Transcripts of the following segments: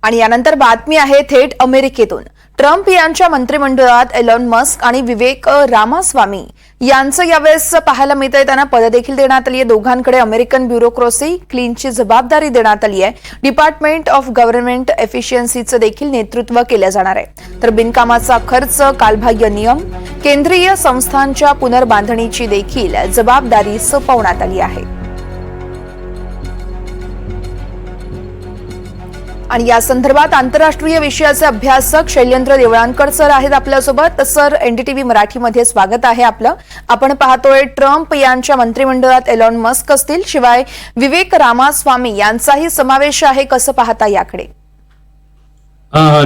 आणि यानंतर बातमी आहे थेट अमेरिकेतून। ट्रम्प यांच्या मंत्रिमंडळात एलॉन मस्क आणि विवेक रामास्वामी यांचं यावेळेस पाहायला मिळतंय। त्यांना पद देखील देण्यात आली आहे। दोघांकडे अमेरिकन ब्युरोक्रेसी क्लीनची जबाबदारी देण्यात आली आहे। डिपार्टमेंट ऑफ गव्हर्नमेंट एफिशियन्सीचं देखील नेतृत्व केलं जाणार आहे। तर बिनकामाचा खर्च, कालबाह्य नियम, केंद्रीय संस्थांच्या पुनर्बांधणीची देखील जबाबदारी सोपवण्यात आली आहे। आणि या संदर्भात आंतरराष्ट्रीय विषयाचे अभ्यासक शैलेंद्र देवळानकर सर आहेत आपल्यासोबत। सर, एनडीटीव्ही मराठीमध्ये स्वागत आहे आपलं। आपण पाहतोय ट्रम्प यांच्या मंत्रिमंडळात एलॉन मस्क असतील, शिवाय विवेक रामास्वामी यांचाही समावेश आहे। कसं पाहता याकडे?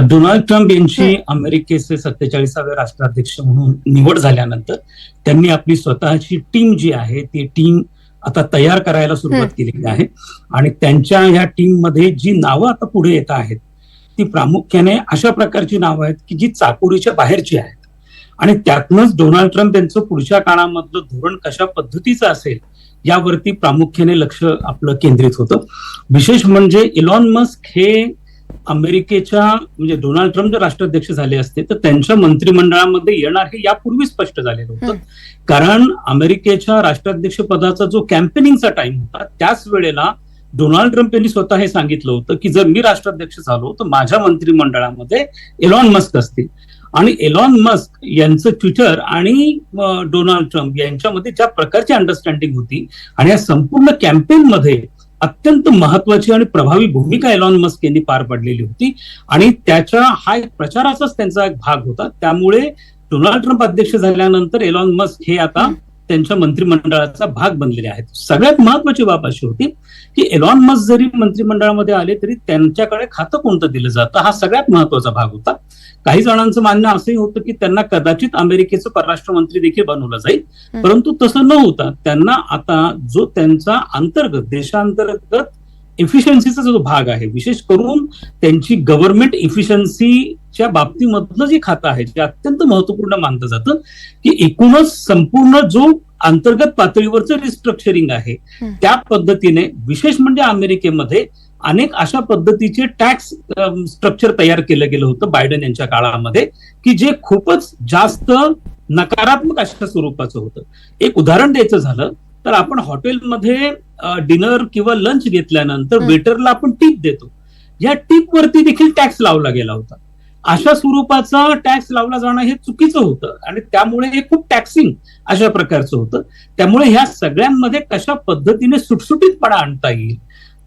डोनाल्ड ट्रम्प यांची अमेरिकेचे 47वे राष्ट्राध्यक्ष म्हणून निवड झाल्यानंतर त्यांनी आपली स्वतःची टीम जी आहे ती टीम आता तयार करायला सुरुवात केलेली आहे। आणि त्यांच्या ह्या टीम मध्ये जी नावं आता पुढे येत आहेत ती प्रामुख्याने अशा प्रकारची नावं आहेत की जी चाकोरीच्या बाहेरची आहेत। आणि त्यातनंच डोनाल्ड ट्रम्प यांचं पुढच्या काळामधलं धोरण कशा पद्धतीचं असेल यावरती प्रामुख्याने लक्ष आपलं केंद्रित होतं। विशेष म्हणजे इलॉन मस्क हे अमेरिकेच्या म्हणजे डोनाल्ड ट्रम्प जर राष्ट्राध्यक्ष झाले असते तर त्यांच्या मंत्रिमंडळामध्ये येणार हे यापूर्वी स्पष्ट झालेलं होतं। कारण अमेरिकेच्या राष्ट्राध्यक्ष पदाचा जो कॅम्पेनिंगचा टाइम होता त्याच वेळेला डोनाल्ड ट्रम्प यांनी स्वतः हे सांगितलं होतं की जर मी राष्ट्राध्यक्ष झालो तर माझ्या मंत्रिमंडळामध्ये एलॉन मस्क असतील। आणि एलॉन मस्क यांचं ट्विटर आणि डोनाल्ड ट्रम्प यांच्यामध्ये ज्या प्रकारची अंडरस्टँडिंग होती आणि या संपूर्ण कॅम्पेनमध्ये अत्यंत महत्वाची आणि प्रभावी भूमिका एलॉन मस्क यांनी पार पाडलेली होती। आणि त्याच्या हा एक प्रचाराचाच त्यांचा एक भाग होता। त्यामुळे डोनाल्ड ट्रम्प अध्यक्ष झाल्यानंतर एलॉन मस्क हे आता त्यांच्या मंत्रिमंडळाचा भाग बनलेले आहेत। सगळ्यात महत्वाची बाब अशी होती की एलॉन मस्क जरी मंत्रिमंडळामध्ये आले तरी त्यांच्याकडे खातं कोणतं दिलं जातं हा सगळ्यात महत्वाचा भाग होता। काही जणांचं मानणं असंही होतं की त्यांना कदाचित अमेरिकेचं परराष्ट्र मंत्री देखील बनवलं जाईल, परंतु तसं न होता त्यांना आता जो त्यांचा अंतर्गत देशांतर्गत एफिशियन्सीचा जो भाग आहे, विशेष करून त्यांची गव्हर्नमेंट एफिशियन्सीच्या बाबतीमधलं जे खातं आहे जे अत्यंत महत्वपूर्ण मानलं जातं की एकूणच संपूर्ण जो अंतर्गत पातळीवरचं रिस्ट्रक्चरिंग आहे त्या पद्धतीने विशेष म्हणजे अमेरिकेमध्ये अनेक अशा पद्धतीचे टॅक्स स्ट्रक्चर तयार केलं गेलं होतं बायडन यांच्या काळामध्ये की जे खूपच जास्त नकारात्मक अशा स्वरूपाचं होतं। एक उदाहरण द्यायचं झालं तर आपण हॉटेलमध्ये डिनर किंवा लंच घेतल्यानंतर वेटरला आपण टिप देतो, या टिप वरती देखील टॅक्स लावला गेला होता। अशा स्वरूपाचा टॅक्स लावला जाणं हे चुकीचं होतं आणि त्यामुळे हे खूप टॅक्सिंग अशा प्रकारचं होतं। त्यामुळे ह्या सगळ्यांमध्ये कशा पद्धतीने सुटसुटीतपणा आणता येईल,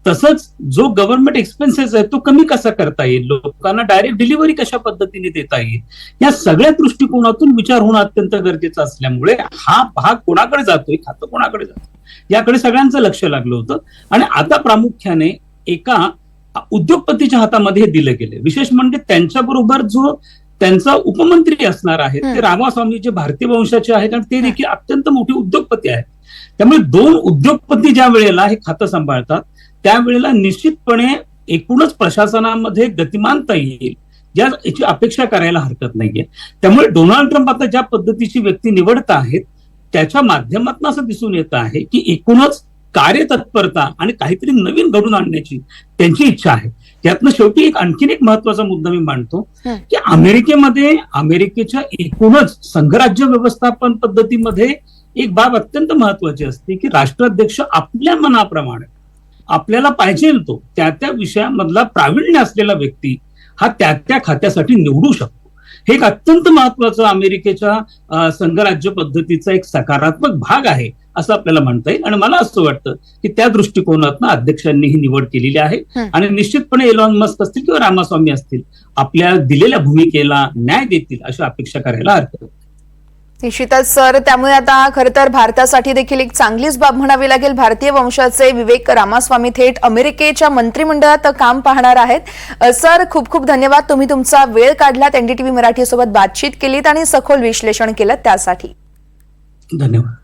तसंच जो गव्हर्नमेंट एक्सपेन्सेस आहे तो कमी कसा करता येईल, लोकांना डायरेक्ट डिलिव्हरी कशा पद्धतीने देता येईल, या सगळ्या दृष्टिकोनातून विचार होणं अत्यंत गरजेचं असल्यामुळे हा भाग कोणाकडे जातोय, खातं कोणाकडे जातोय याकडे सगळ्यांचं लक्ष लागलं होतं। आणि आता प्रामुख्याने एका उद्योगपतीच्या हातामध्ये हे दिलं गेले। विशेष म्हणजे त्यांच्याबरोबर जो त्यांचा उपमंत्री असणार आहे ते रामास्वामी जे भारतीय वंशाचे आहेत आणि ते देखील अत्यंत मोठे उद्योगपती आहेत। त्यामुळे दोन उद्योगपती ज्या वेळेला हे खातं सांभाळतात त्यावेळेला निश्चितपणे एकूणच प्रशासनामध्ये गतिमानता येईल याची अपेक्षा करायला हरकत नाहीये। त्यामुळे डोनाल्ड ट्रम्प आता ज्या पद्धतीची व्यक्ती निवडत आहेत त्याच्या माध्यमातून असं दिसून येत आहे की एकूणच कार्यतत्परता आणि काहीतरी नवीन घडून आणण्याची त्यांची इच्छा आहे। यातनं शेवटी एक आणखीन एक महत्वाचा मुद्दा मी मांडतो की अमेरिकेमध्ये अमेरिकेच्या एकूणच संघराज्य व्यवस्थापन पद्धतीमध्ये एक बाब अत्यंत महत्वाची असते की राष्ट्राध्यक्ष आपल्या मनाप्रमाणे आपल्याला पाहिजे तो त्या त्या विषयामधला प्रावीण्य असलेला व्यक्ती हा त्या त्या खात्यासाठी निवडू शकतो। हे एक अत्यंत महत्वाचं अमेरिकेच्या संघराज्य पद्धतीचा एक सकारात्मक भाग आहे असं आपल्याला म्हणता येईल। आणि मला असं वाटतं की त्या दृष्टिकोनातून अध्यक्षांनी ही निवड केलेली आहे आणि निश्चितपणे एलॉन मस्क असतील किंवा रामास्वामी असतील आपल्या दिलेल्या भूमिकेला न्याय देतील अशी अपेक्षा करायला हरकत नाही। निश्चितच सर, त्यामुळे आता खरं तर भारतासाठी देखील एक चांगलीच बाब म्हणावी लागेल। भारतीय वंशाचे विवेक रामास्वामी थेट अमेरिकेच्या मंत्रिमंडळात काम पाहणार आहेत। सर, खूप खूप धन्यवाद, तुम्ही तुमचा वेळ काढलात, एनडीटीव्ही मराठी सोबत बातचीत केलीत आणि सखोल विश्लेषण केलं त्यासाठी। धन्यवाद।